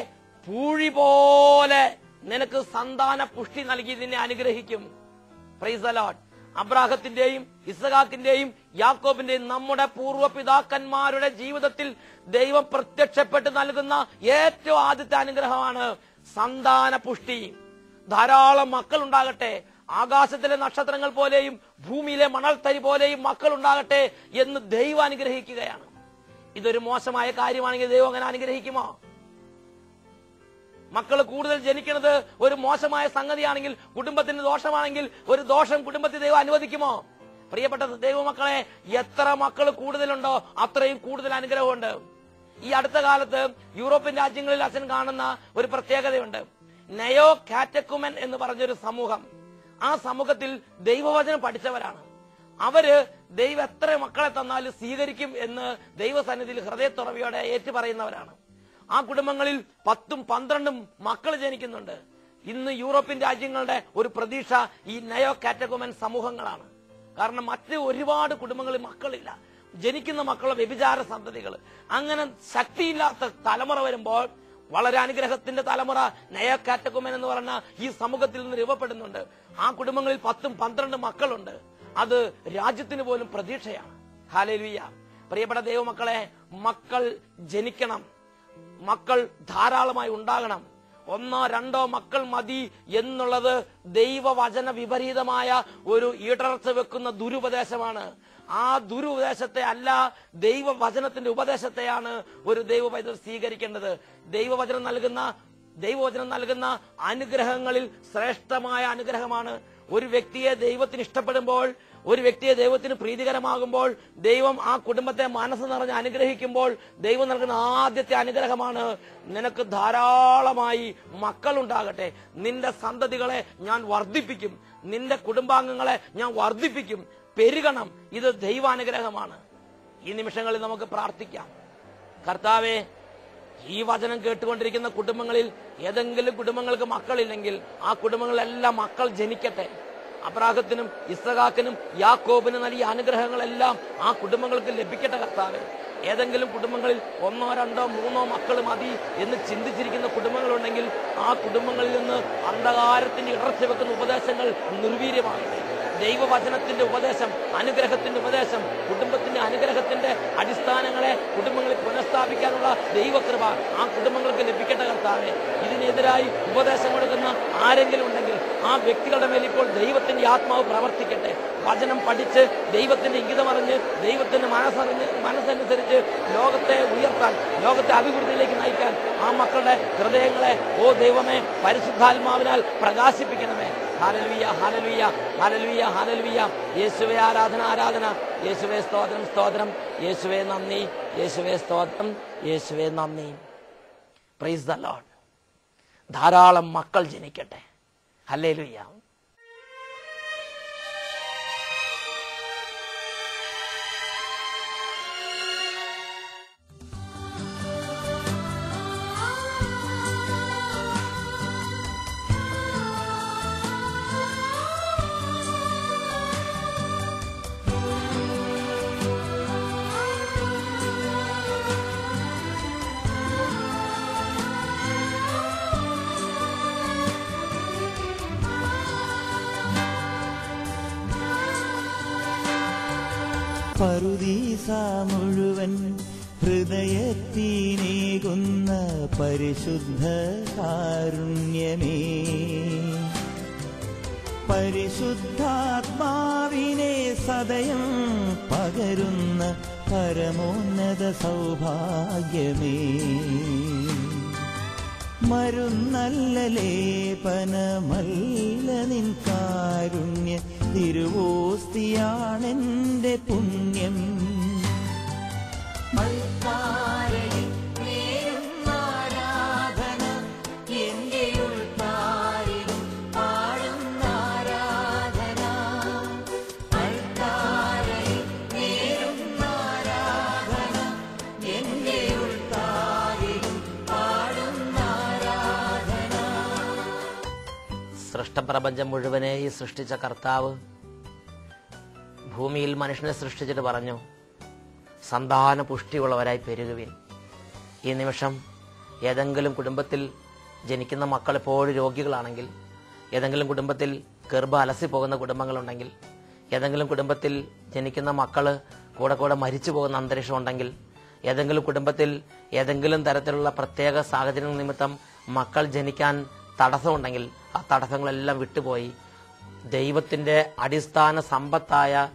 പൂഴി പോലെ നിനക്ക് സന്താന പുഷ്ടി നൽകി നിന്നെ അനുഗ്രഹിക്കും. Praise the Lord. അബ്രാഹത്തിന്റെയും ഇസ്ഹാക്കിന്റെയും യാക്കോബിന്റെയും നമ്മുടെ പൂർവ്വപിതാക്കന്മാരുടെ ജീവിതത്തിൽ ദൈവം പ്രത്യക്ഷപ്പെട്ട് നൽകുന്ന ഏറ്റവും ആദ്യത്തെ അനുഗ്രഹമാണ് സന്താന പുഷ്ടി. ധാരാളം മക്കൾ ഉണ്ടാകട്ടെ, ആകാശത്തിലെ നക്ഷത്രങ്ങൾ പോലെയും ഭൂമിയിലെ മണൽത്തരി പോലെയും മക്കൾ ഉണ്ടാകട്ടെ എന്ന് ദൈവം അനുഗ്രഹിക്കുകയാണ്. ഇതൊരു മോശമായ കാര്യമാണെങ്കിൽ ദൈവം അങ്ങനെ അനുഗ്രഹിക്കുമോ? മക്കൾ കൂടുതൽ ജനിക്കുന്നത് ഒരു മോശമായ സംഗതിയാണെങ്കിൽ, കുടുംബത്തിന് ദോഷമാണെങ്കിൽ, ഒരു ദോഷം കുടുംബത്തിൽ ദൈവം അനുവദിക്കുമോ? പ്രിയപ്പെട്ട ദൈവമക്കളെ, എത്ര മക്കൾ കൂടുതലുണ്ടോ അത്രയും കൂടുതൽ അനുഗ്രഹമുണ്ട്. ഈ അടുത്ത കാലത്ത് യൂറോപ്യൻ രാജ്യങ്ങളിൽ അച്ഛൻ കാണുന്ന ഒരു പ്രത്യേകതയുണ്ട്. നയോ കാറ്റക്കുമൻ എന്ന് പറഞ്ഞൊരു സമൂഹം. ആ സമൂഹത്തിൽ ദൈവവചനം പഠിച്ചവരാണ്. അവര് ദൈവം എത്ര മക്കളെ തന്നാലും സ്വീകരിക്കും എന്ന് ദൈവസന്നിധിയിൽ ഹൃദയത്തുറവിയോടെ ഏറ്റുപറയുന്നവരാണ്. ആ കുടുംബങ്ങളിൽ 10ഉം 12ഉം മക്കൾ ജനിക്കുന്നുണ്ട്. ഇന്ന് യൂറോപ്യൻ രാജ്യങ്ങളുടെ ഒരു പ്രതീക്ഷ ഈ നയോ കാറ്റഗോമൻ സമൂഹങ്ങളാണ്. കാരണം മറ്റ് ഒരുപാട് കുടുംബങ്ങളിൽ മക്കളില്ല. ജനിക്കുന്ന മക്കളുടെ വ്യഭിചാര സന്തതികൾ. അങ്ങനെ ശക്തിയില്ലാത്ത തലമുറ വരുമ്പോൾ വളരെ അനുഗ്രഹത്തിന്റെ തലമുറ നയോ കാറ്റഗോമൻ എന്ന് പറഞ്ഞ ഈ സമൂഹത്തിൽ നിന്ന് രൂപപ്പെടുന്നുണ്ട്. ആ കുടുംബങ്ങളിൽ 10ഉം 12ഉം മക്കളുണ്ട്. അത് രാജ്യത്തിന് പോലും പ്രതീക്ഷയാണ്. ഹല്ലേലൂയ. പ്രിയപ്പെട്ട ദൈവമക്കളെ, മക്കൾ ജനിക്കണം, മക്കൾ ധാരാളമായി ഉണ്ടാകണം. 1-2 മക്കൾ മതി എന്നുള്ളത് ദൈവവചന വിപരീതമായ ഒരു ഈടർച്ച വെക്കുന്ന ദുരുപദേശമാണ്. ആ ദുരുപദേശത്തെ അല്ല, ദൈവവചനത്തിന്റെ ഉപദേശത്തെയാണ് ഒരു ദൈവപൈതൽ സ്വീകരിക്കേണ്ടത്. ദൈവവചനം നൽകുന്ന അനുഗ്രഹങ്ങളിൽ ശ്രേഷ്ഠമായ അനുഗ്രഹമാണ് ഒരു വ്യക്തിയെ ദൈവത്തിന് ഇഷ്ടപ്പെടുമ്പോൾ, ഒരു വ്യക്തിയെ ദൈവത്തിന് പ്രീതികരമാകുമ്പോൾ, ദൈവം ആ കുടുംബത്തെ മനസ്സ് നിറഞ്ഞ് അനുഗ്രഹിക്കുമ്പോൾ ദൈവം നൽകുന്ന ആദ്യത്തെ അനുഗ്രഹമാണ്, നിനക്ക് ധാരാളമായി മക്കളുണ്ടാകട്ടെ, നിന്റെ സന്തതികളെ ഞാൻ വർദ്ധിപ്പിക്കും, നിന്റെ കുടുംബാംഗങ്ങളെ ഞാൻ വർദ്ധിപ്പിക്കും, പെരുകണം. ഇത് ദൈവാനുഗ്രഹമാണ്. ഈ നിമിഷങ്ങളിൽ നമുക്ക് പ്രാർത്ഥിക്കാം. കർത്താവേ, ഈ വചനം കേട്ടുകൊണ്ടിരിക്കുന്ന കുടുംബങ്ങളിൽ ഏതെങ്കിലും കുടുംബങ്ങൾക്ക് മക്കളില്ലെങ്കിൽ ആ കുടുംബങ്ങളിലെല്ലാം മക്കൾ ജനിക്കട്ടെ. അബ്രാഹത്തിനും ഇസ്ഹാക്കിനും യാക്കോബിനും നൽകിയ അനുഗ്രഹങ്ങളെല്ലാം ആ കുടുംബങ്ങൾക്ക് ലഭിക്കട്ടെ. കർത്താവേ, ഏതെങ്കിലും കുടുംബങ്ങളിൽ 1-2-3 മക്കൾ മതി എന്ന് ചിന്തിച്ചിരിക്കുന്ന കുടുംബങ്ങളുണ്ടെങ്കിൽ ആ കുടുംബങ്ങളിൽ നിന്ന് അന്ധകാരത്തിന്റെ ഇടർച്ച വെക്കുന്ന ഉപദേശങ്ങൾ നിർവീര്യമാകട്ടെ. ദൈവവചനത്തിന്റെ ഉപദേശം, അനുഗ്രഹത്തിന്റെ ഉപദേശം, കുടുംബത്തിന്റെ അനുഗ്രഹത്തിന്റെ അടിസ്ഥാനങ്ങളെ കുടുംബങ്ങളിൽ പുനഃസ്ഥാപിക്കാനുള്ള ദൈവകൃപ ആ കുടുംബങ്ങൾക്ക് ലഭിക്കട്ടെ. കർത്താവേ, ഇതിനെതിരായി ഉപദേശം കൊടുക്കുന്ന ആരെങ്കിലും ഉണ്ടെങ്കിൽ ആ വ്യക്തികളുടെ മേൽ ഇപ്പോൾ ദൈവത്തിന്റെ ആത്മാവ് പ്രവർത്തിക്കട്ടെ. വചനം പഠിച്ച് ദൈവത്തിന്റെ ഇംഗിതമറിഞ്ഞ് ദൈവത്തിന്റെ മനസ്സനുസരിച്ച് ലോകത്തെ ഉയർത്താൻ, ലോകത്തെ അഭിവൃദ്ധിയിലേക്ക് നയിക്കാൻ ആ മക്കളുടെ ഹൃദയങ്ങളെ ദൈവമേ പരിശുദ്ധാത്മാവിനാൽ പ്രകാശിപ്പിക്കണമേ. Hallelujah, hallelujah, hallelujah, hallelujah. യേശുവേ ആരാധന, ആരാധന. യേശുവേ സ്തോത്രം, സ്തോത്രം. യേശുവേ നന്ദി, യേശുവേ സ്തോത്രം, യേശുവേ നന്ദി. Price the Lord. ധാരാളം മക്കൾ ജനിക്കട്ടെ. ഹല്ലേലൂയ. പറുദീസ മുഴുവൻ ഹൃദയത്തിനേകുന്ന പരിശുദ്ധ കാരുണ്യമേ, പരിശുദ്ധാത്മാവിനെ സദയം പകരുന്ന പരമോന്നത സൗഭാഗ്യമേ, മരുന്നല്ല ലേപനമല്ല നിൻ കാരുണ്യ തിരുവോസ്തിയാണെന്റെ പുണ്യം. സൃഷ്ടപ്രപഞ്ചം മുഴുവനെയും സൃഷ്ടിച്ച കർത്താവ് ഭൂമിയിൽ മനുഷ്യനെ സൃഷ്ടിച്ചിട്ട് പറഞ്ഞു, സന്താന പുഷ്ടിയുള്ളവരായി പെരുകുവിൻ. ഈ നിമിഷം ഏതെങ്കിലും കുടുംബത്തിൽ ജനിക്കുന്ന മക്കൾ എപ്പോഴും രോഗികളാണെങ്കിൽ, ഏതെങ്കിലും കുടുംബത്തിൽ ഗർഭം അലസിപ്പോകുന്ന കുടുംബങ്ങളുണ്ടെങ്കിൽ, ഏതെങ്കിലും കുടുംബത്തിൽ ജനിക്കുന്ന മക്കൾ കൂടെ കൂടെ മരിച്ചു പോകുന്ന അന്തരീക്ഷം ഉണ്ടെങ്കിൽ, ഏതെങ്കിലും കുടുംബത്തിൽ ഏതെങ്കിലും തരത്തിലുള്ള പ്രത്യേക സാഹചര്യം നിമിത്തം മക്കൾ ജനിക്കാൻ തടസ്സമുണ്ടെങ്കിൽ ആ തടസ്സങ്ങളെല്ലാം വിട്ടുപോയി ദൈവത്തിന്റെ അടിസ്ഥാന സമ്പത്തായ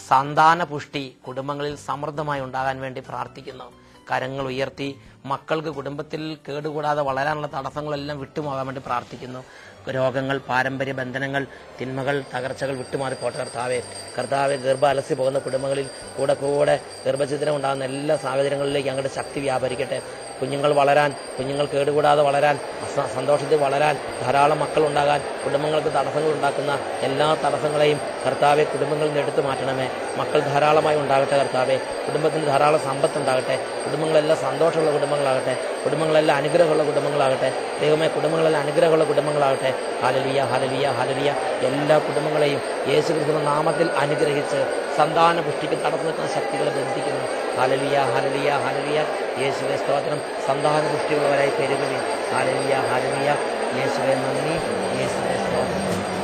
സന്താന പുഷ്ടി കുടുംബങ്ങളിൽ സമൃദ്ധമായി ഉണ്ടാകാൻ വേണ്ടി പ്രാർത്ഥിക്കുന്നു. കരങ്ങൾ ഉയർത്തി മക്കൾക്ക് കുടുംബത്തിൽ കേടുകൂടാതെ വളരാനുള്ള തടസ്സങ്ങളെല്ലാം വിട്ടുപോകാൻ വേണ്ടി പ്രാർത്ഥിക്കുന്നു. രോഗങ്ങൾ, പാരമ്പര്യ ബന്ധനങ്ങൾ, തിന്മകൾ, തകർച്ചകൾ വിട്ടുമാറിപ്പോട്ടെ കർത്താവെ. കർത്താവെ, ഗർഭ അലസി പോകുന്ന കുടുംബങ്ങളിൽ കൂടെ കൂടെ ഗർഭഛിദ്രം ഉണ്ടാകുന്ന എല്ലാ സാഹചര്യങ്ങളിലേക്ക് ഞങ്ങളുടെ ശക്തി വ്യാപരിക്കട്ടെ. കുഞ്ഞുങ്ങൾ വളരാൻ, കുഞ്ഞുങ്ങൾ കേടുകൂടാതെ വളരാൻ, സന്തോഷത്തിൽ വളരാൻ, ധാരാളം മക്കൾ ഉണ്ടാകാൻ, കുടുംബങ്ങൾക്ക് തടസ്സങ്ങൾ ഉണ്ടാക്കുന്ന എല്ലാ തടസ്സങ്ങളെയും കർത്താവെ കുടുംബങ്ങളിൽ നിന്ന് എടുത്തു മാറ്റണമേ. മക്കൾ ധാരാളമായി ഉണ്ടാകട്ടെ കർത്താവെ. കുടുംബത്തിന് ധാരാളം സമ്പത്തുണ്ടാകട്ടെ. കുടുംബങ്ങളെല്ലാം സന്തോഷമുള്ള കുടുംബങ്ങളാകട്ടെ. കുടുംബങ്ങളെല്ലാം അനുഗ്രഹമുള്ള കുടുംബങ്ങളാകട്ടെ. ദൈവമേ, കുടുംബങ്ങളെല്ലാം അനുഗ്രഹമുള്ള കുടുംബങ്ങളാകട്ടെ. Hallelujah, hallelujah, hallelujah. എല്ലാ കുടുംബങ്ങളെയും യേശുക്രിസ്തുവിന്റെ നാമത്തിൽ അനുഗ്രഹിച്ച് സന്താന പുഷ്ടിക്ക് തടസ്സം നിൽക്കുന്ന ശക്തികളെ ബന്ധിക്കുന്നു. Hallelujah, hallelujah, hallelujah. യേശുവേ സ്തോത്രം. സന്താന പുഷ്ടിയുള്ളവരായി പെരുകുവിൻ. Hallelujah, hallelujah. യേശുവേ നന്ദി, യേശുവേ സ്തോത്രം.